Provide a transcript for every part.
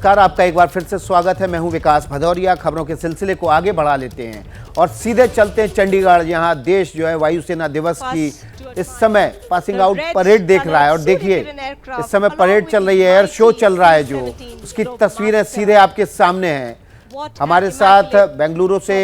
नमस्कार, आपका एक बार फिर से स्वागत है। मैं हूं विकास भदौरिया। खबरों के सिलसिले को आगे बढ़ा लेते हैं और सीधे चलते हैं चंडीगढ़। यहां देश जो है वायुसेना दिवस की इस समय पासिंग आउट परेड देख रहा है और देखिए इस समय परेड चल रही है, एयर शो चल रहा है, जो उसकी तस्वीरें सीधे आपके सामने हैं। हमारे साथ बेंगलुरु से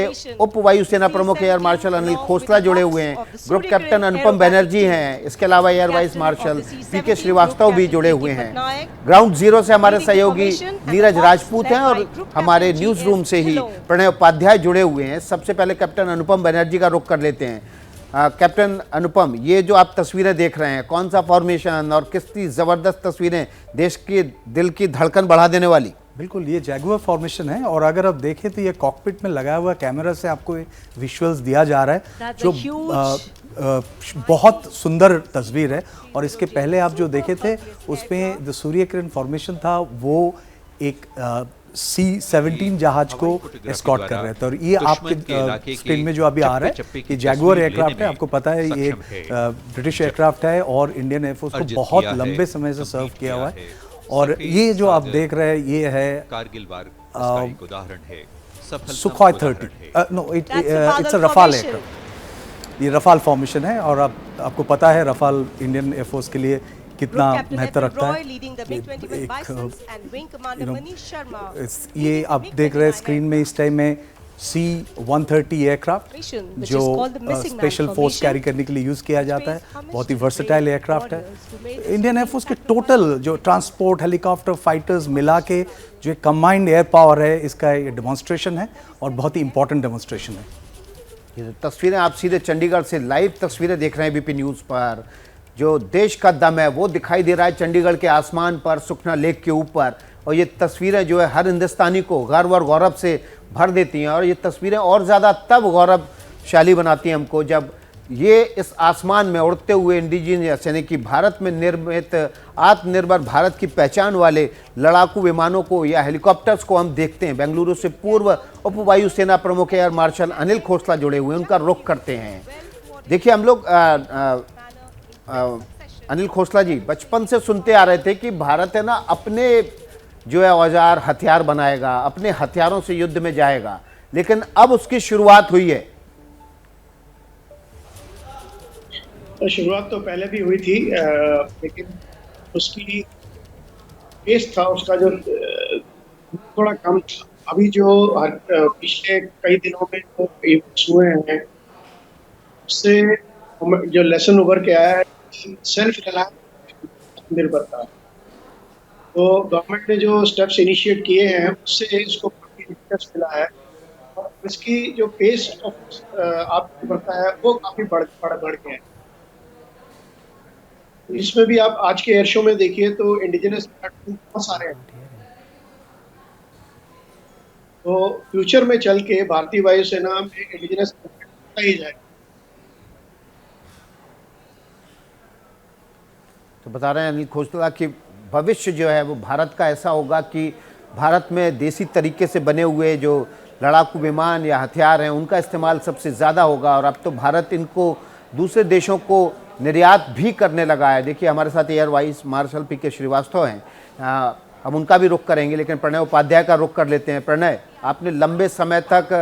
उप वायुसेना प्रमुख एयर मार्शल अनिल खोसला जुड़े हुए हैं, ग्रुप कैप्टन अनुपम बनर्जी हैं, इसके अलावा एयर वाइस मार्शल पीके श्रीवास्तव भी जुड़े हुए हैं। ग्राउंड जीरो से हमारे सहयोगी नीरज राजपूत हैं और हमारे न्यूज रूम से ही प्रणय उपाध्याय जुड़े हुए हैं। सबसे पहले कैप्टन अनुपम बनर्जी का रुख कर लेते हैं। कैप्टन अनुपम, ये जो आप तस्वीरें देख रहे हैं, कौन सा फॉर्मेशन और कितनी जबरदस्त तस्वीरें, देश की दिल की धड़कन बढ़ा देने वाली। बिल्कुल, ये जैगुआर फॉर्मेशन है और अगर आप देखें तो ये कॉकपिट में लगाया हुआ कैमरा से आपको विजुअल्स दिया जा रहा है, जो बहुत सुंदर तस्वीर है। और इसके पहले आप जो देखे थे उसमें जो सूर्य किरण फॉर्मेशन था वो एक C-17 जहाज को एस्कॉर्ट कर रहे थे। और ये आपके स्क्रीन में जो अभी आ रहा है ये जैगुआर एयरक्राफ्ट है। आपको पता है ये ब्रिटिश एयरक्राफ्ट है और इंडियन एयरफोर्स को बहुत लंबे समय से सर्व किया हुआ है। और ये जो आप देख रहे हैं ये है कारगिल वार का एक उदाहरण है, Sukhoi 30। No, it's a Rafale aircraft. ये रफाल फॉर्मेशन है और आपको पता है रफाल इंडियन एयरफोर्स के लिए कितना महत्व रखता है। ये आप देख रहे हैं स्क्रीन में इस टाइम में C-130 एयरक्राफ्ट जो स्पेशल फोर्स कैरी करने के लिए यूज किया जाता है। बहुत ही वर्सेटाइल एयरक्राफ्ट है। इंडियन एयरफोर्स के टोटल जो ट्रांसपोर्ट, हेलीकॉप्टर, फाइटर्स मिला के जो एक कंबाइंड एयर पावर है, इसका ये डेमोन्स्ट्रेशन है और बहुत ही इंपॉर्टेंट डेमोन्स्ट्रेशन है। ये तस्वीरें आप सीधे चंडीगढ़ से लाइव तस्वीरें देख रहे हैं बीपी न्यूज पर। जो देश का दम है वो दिखाई दे रहा है चंडीगढ़ के आसमान पर, सुखना लेक के ऊपर। और ये तस्वीरें जो है हर हिंदुस्तानी को गर्व और गौरव से भर देती हैं। और ये तस्वीरें और ज़्यादा तब गौरवशाली बनाती हैं हमको जब ये इस आसमान में उड़ते हुए इंडिजीनियस यानी कि भारत में निर्मित आत्मनिर्भर भारत की पहचान वाले लड़ाकू विमानों को या हेलीकॉप्टर्स को हम देखते हैं। बेंगलुरु से पूर्व उप वायुसेना प्रमुख एयर मार्शल अनिल खोसला जुड़े हुए हैं, उनका रुख करते हैं। देखिए, हम लोग अनिल खोसला जी बचपन से सुनते आ रहे थे कि भारत है ना अपने जो है औजार हथियार बनाएगा, अपने हथियारों से युद्ध में जाएगा, लेकिन अब उसकी शुरुआत हुई है। तो शुरुआत तो पहले भी हुई थी, लेकिन उसकी पेस था उसका जो थोड़ा कम था। अभी जो पिछले कई दिनों में जो इवेंट्स हुए हैं उससे जो लेसन उभर के आया है सेल्फ रिलायंस निर्भरता। तो गवर्नमेंट ने जो स्टेप्स इनिशिएट किए हैं उससे इसको काफी इंटरेस्ट मिला है और इसकी जो पेस ऑफ आत्मनिर्भरता है वो काफी बढ़ गया है। इसमें भी आप आज के एयर शो में देखिए तो इंडिजिनस प्लेटफॉर्म बहुत सारे हैं। तो फ्यूचर में चल के भारतीय वायुसेना में इंडिजिनस होता ही जाएगा। तो बता रहे हैं अनिल खोसला कि भविष्य जो है वो भारत का ऐसा होगा कि भारत में देसी तरीके से बने हुए जो लड़ाकू विमान या हथियार हैं उनका इस्तेमाल सबसे ज़्यादा होगा। और अब तो भारत इनको दूसरे देशों को निर्यात भी करने लगा है। देखिए, हमारे साथ एयर वाइस मार्शल पीके श्रीवास्तव हैं, हम उनका भी रुख करेंगे, लेकिन प्रणय उपाध्याय का रुख कर लेते हैं। प्रणय, आपने लंबे समय तक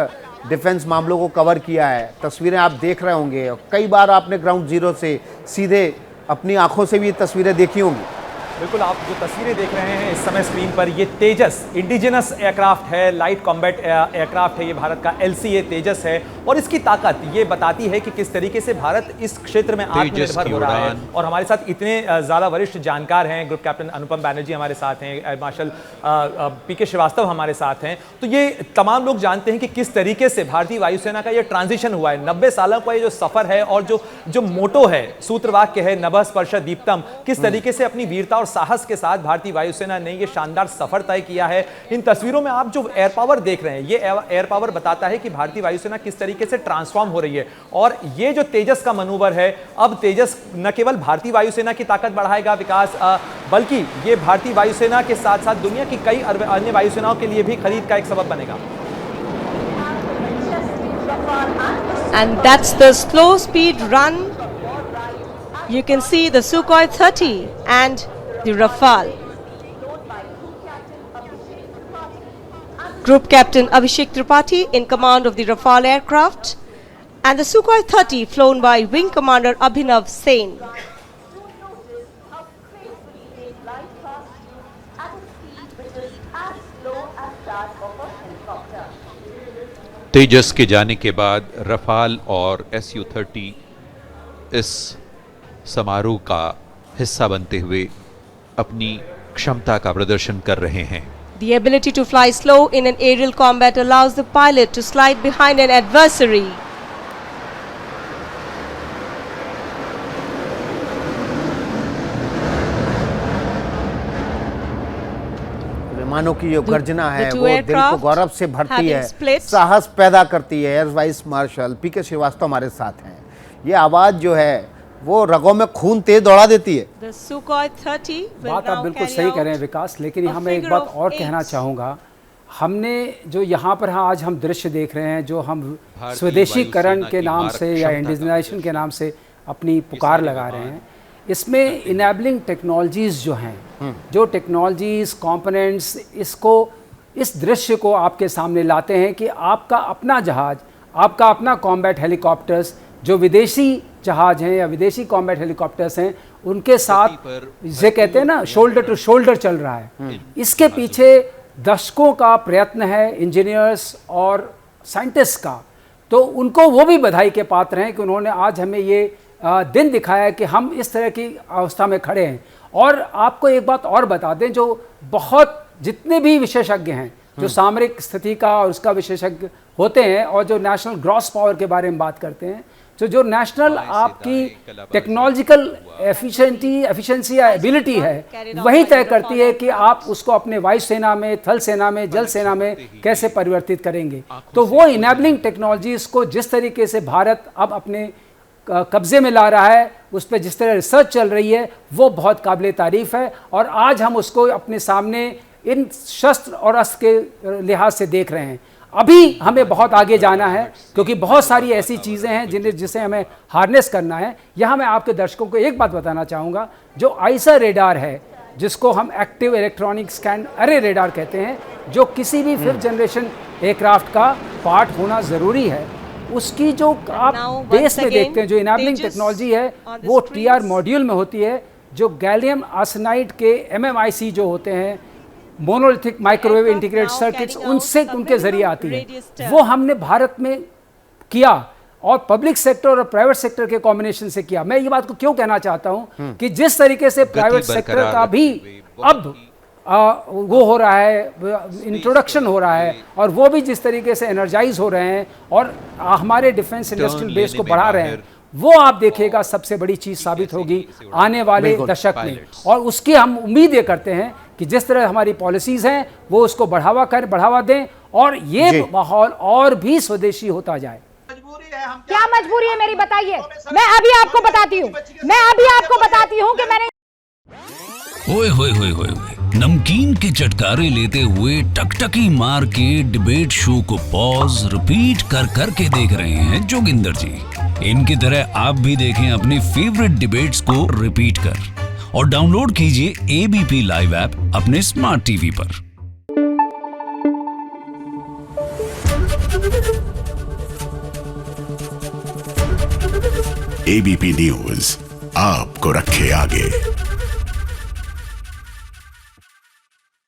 डिफेंस मामलों को कवर किया है, तस्वीरें आप देख रहे होंगे, कई बार आपने ग्राउंड जीरो से सीधे अपनी आंखों से भी ये तस्वीरें देखी होंगी। बिल्कुल, आप जो तस्वीरें देख रहे हैं इस समय स्क्रीन पर, ये तेजस इंडिजिनस एयरक्राफ्ट है, लाइट कॉम्बैट एयरक्राफ्ट है। ये भारत का LCA तेजस है और इसकी ताकत ये बताती है कि किस तरीके से भारत इस क्षेत्र में आत्मनिर्भर हो रहा है। और हमारे साथ इतने ज़्यादा वरिष्ठ जानकार हैं, ग्रुप कैप्टन अनुपम बनर्जी हमारे साथ हैं, एयर मार्शल पीके श्रीवास्तव हमारे साथ हैं। तो ये तमाम लोग जानते हैं कि किस तरीके से भारतीय वायुसेना का ये ट्रांजिशन हुआ है। 90 सालों का ये जो सफर है और जो मोटो है, सूत्रवाक्य है नभः स्पर्शः दीप्तम, किस तरीके से अपनी वीरता और साहस के साथ भारतीय वायुसेना ने ये शानदार सफर तय किया है। इन तस्वीरों में आप जो एयर पावर देख रहे हैं, ये एयर पावर बताता है कि भारतीय वायुसेना किस तरीके से ट्रांसफॉर्म हो रही है। और ये जो तेजस का मनूवर है, अब तेजस न केवल भारतीय वायुसेना की ताकत बढ़ाएगा विकास, बल्कि ये भारतीय वायुसेना के साथ साथ दुनिया की कई अन्य वायुसेनाओं के लिए भी खरीद का एक सबब बनेगा। And that's the slow speed run. You can see the Sukhoi 30 and the Rafale. Group Captain Abhishek Tripathi in command of the Rafale aircraft, and the Sukhoi 30 flown by Wing Commander Abhinav Sen. तेजस के जाने के बाद Rafale और Su-30 इस समारोह का हिस्सा बनते हुए अपनी क्षमता का प्रदर्शन कर रहे हैं। The ability to fly slow in an aerial combat allows the pilot to slide behind an adversary. विमानों की जो गर्जना है two वो दिल को aircraft गौरव से भरती having है, split. साहस पैदा करती है। एयर वाइस मार्शल पीके श्रीवास्तव हमारे साथ हैं। ये आवाज जो है वो रगों में खून तेज दौड़ा देती है। The Sukhoi 30 will बात आप now बिल्कुल carry सही कह रहे हैं out विकास, लेकिन यहाँ a मैं एक figure बात of और कहना 8. चाहूँगा। हमने जो यहाँ पर आज हम दृश्य देख रहे हैं, जो हम भारतीय स्वदेशीकरण वायुसेना के की नाम मारक से या क्षमता का इंडिजिनाइजेशन के नाम से अपनी पुकार लगा रहे हैं, इसमें इनेबलिंग टेक्नोलॉजीज़ जो हैं, जो टेक्नोलॉजीज़ कंपोनेंट्स इसको, इस दृश्य को आपके सामने लाते हैं कि आपका अपना जहाज़, आपका अपना कॉम्बैट हेलीकॉप्टर्स जो विदेशी जहाज हैं या विदेशी कॉम्बैट हेलीकॉप्टर्स हैं, उनके साथ जिसे कहते हैं ना शोल्डर टू शोल्डर चल रहा है। इसके पीछे दशकों का प्रयत्न है इंजीनियर्स और साइंटिस्ट का, तो उनको वो भी बधाई के पात्र हैं कि उन्होंने आज हमें ये दिन दिखाया कि हम इस तरह की अवस्था में खड़े हैं। और आपको एक बात और बता दें, जो बहुत जितने भी विशेषज्ञ हैं जो सामरिक स्थिति का और उसका विशेषज्ञ होते हैं और जो नेशनल ग्रॉस पावर के बारे में बात करते हैं, तो जो नेशनल आपकी टेक्नोलॉजिकल एफिशिएंसी या एबिलिटी है वही तय करती है कि आप उसको अपने वायुसेना में, थल सेना में, जल सेना में कैसे परिवर्तित करेंगे। तो वो इनेबलिंग टेक्नोलॉजीज को जिस तरीके से भारत अब अपने कब्जे में ला रहा है, उस पर जिस तरह रिसर्च चल रही है, वो बहुत काबिल तारीफ है। और आज हम उसको अपने सामने इन शस्त्र और अस्त्र के लिहाज से देख रहे हैं। अभी हमें बहुत आगे जाना है क्योंकि बहुत सारी ऐसी चीज़ें हैं जिसे हमें हार्नेस करना है। यहाँ मैं आपके दर्शकों को एक बात बताना चाहूँगा, जो आइसा रेडार है, जिसको हम एक्टिव इलेक्ट्रॉनिक स्कैन अरे रेडार कहते हैं, जो किसी भी 5th जनरेशन एयरक्राफ्ट का पार्ट होना ज़रूरी है, उसकी जो आप बेस में देखते हैं, जो इनेबलिंग टेक्नोलॉजी है, वो TR मॉड्यूल में होती है, जो गैलियम आर्सेनाइड के MMIC जो होते हैं, मोनोलिथिक माइक्रोवेव इंटीग्रेटेड सर्किट्स, उनसे उनके जरिए आती है। वो हमने भारत में किया और पब्लिक सेक्टर और प्राइवेट सेक्टर के कॉम्बिनेशन से किया। मैं ये बात को क्यों कहना चाहता हूं कि जिस तरीके से प्राइवेट सेक्टर का भी अब वो हो रहा है, इंट्रोडक्शन हो रहा है, और वो भी जिस तरीके से एनर्जाइज हो रहे हैं और हमारे डिफेंस इंडस्ट्रियल बेस को बढ़ा रहे हैं, वो आप देखिएगा सबसे बड़ी चीज साबित होगी आने वाले दशक में। और उसकी हम उम्मीद ये करते हैं कि जिस तरह हमारी पॉलिसीज हैं वो उसको बढ़ावा दें और ये माहौल और भी स्वदेशी होता जाए। क्या मजबूरी है मेरी, बताइए। मैं अभी आपको बताती हूँ कि मैंने ओए होए होए होए नमकीन के चटकारे लेते हुए टकटकी मार के डिबेट शो को पॉज रिपीट कर कर के देख रहे हैं जोगिंदर जी। इनकी तरह आप भी देखें अपनी फेवरेट डिबेट्स को रिपीट कर और डाउनलोड कीजिए ABP लाइव ऐप अपने स्मार्ट टीवी पर। ABP न्यूज आपको रखे आगे।